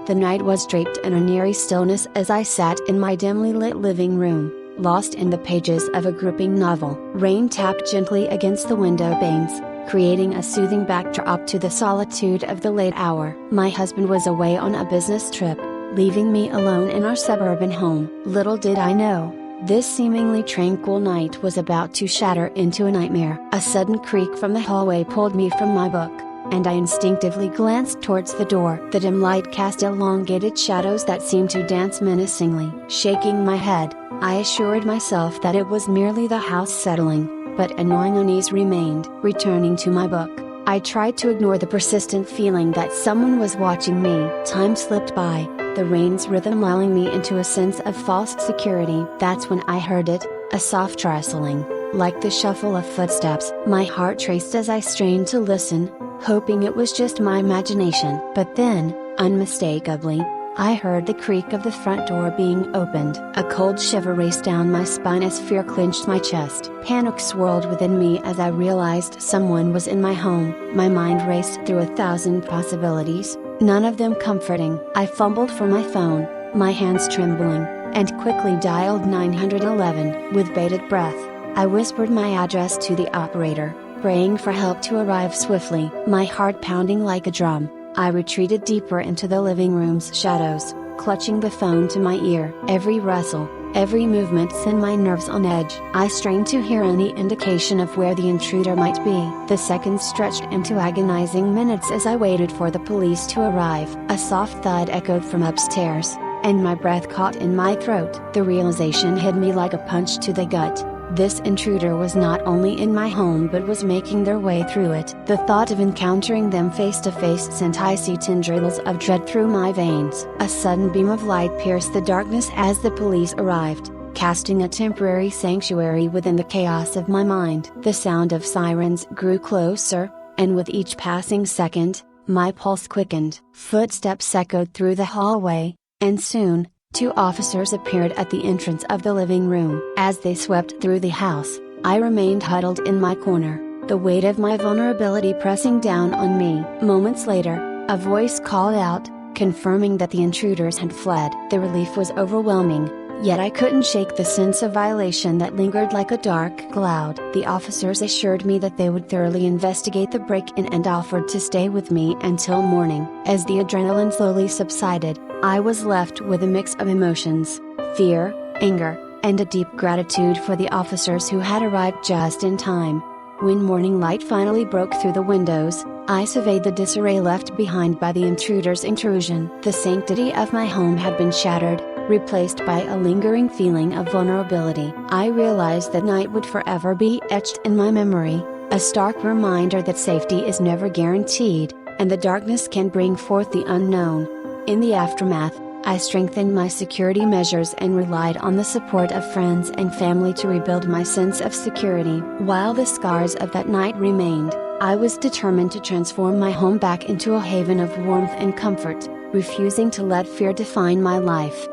The night was draped in an eerie stillness as I sat in my dimly lit living room, lost in the pages of a gripping novel. Rain tapped gently against the window panes, creating a soothing backdrop to the solitude of the late hour. My husband was away on a business trip, leaving me alone in our suburban home. Little did I know, this seemingly tranquil night was about to shatter into a nightmare. A sudden creak from the hallway pulled me from my book, and I instinctively glanced towards the door. The dim light cast elongated shadows that seemed to dance menacingly. Shaking my head, I assured myself that it was merely the house settling, but a gnawing unease remained. Returning to my book, I tried to ignore the persistent feeling that someone was watching me. Time slipped by, the rain's rhythm lulling me into a sense of false security. That's when I heard it, a soft rustling, like the shuffle of footsteps. My heart raced as I strained to listen, hoping it was just my imagination. But then, unmistakably, I heard the creak of the front door being opened. A cold shiver raced down my spine as fear clenched my chest. Panic swirled within me as I realized someone was in my home. My mind raced through 1,000 possibilities, none of them comforting. I fumbled for my phone, my hands trembling, and quickly dialed 911. With bated breath, I whispered my address to the operator, praying for help to arrive swiftly. My heart pounding like a drum, I retreated deeper into the living room's shadows, clutching the phone to my ear. Every rustle, every movement sent my nerves on edge. I strained to hear any indication of where the intruder might be. The seconds stretched into agonizing minutes as I waited for the police to arrive. A soft thud echoed from upstairs, and my breath caught in my throat. The realization hit me like a punch to the gut. This intruder was not only in my home but was making their way through it. The thought of encountering them face to face sent icy tendrils of dread through my veins. A sudden beam of light pierced the darkness as the police arrived, casting a temporary sanctuary within the chaos of my mind. The sound of sirens grew closer, and with each passing second, my pulse quickened. Footsteps echoed through the hallway, and soon, 2 officers appeared at the entrance of the living room. As they swept through the house, I remained huddled in my corner, the weight of my vulnerability pressing down on me. Moments later, a voice called out, confirming that the intruders had fled. The relief was overwhelming, yet I couldn't shake the sense of violation that lingered like a dark cloud. The officers assured me that they would thoroughly investigate the break-in and offered to stay with me until morning. As the adrenaline slowly subsided, I was left with a mix of emotions: fear, anger, and a deep gratitude for the officers who had arrived just in time. When morning light finally broke through the windows, I surveyed the disarray left behind by the intruder's intrusion. The sanctity of my home had been shattered, replaced by a lingering feeling of vulnerability. I realized that night would forever be etched in my memory, a stark reminder that safety is never guaranteed, and the darkness can bring forth the unknown. In the aftermath, I strengthened my security measures and relied on the support of friends and family to rebuild my sense of security. While the scars of that night remained, I was determined to transform my home back into a haven of warmth and comfort, refusing to let fear define my life.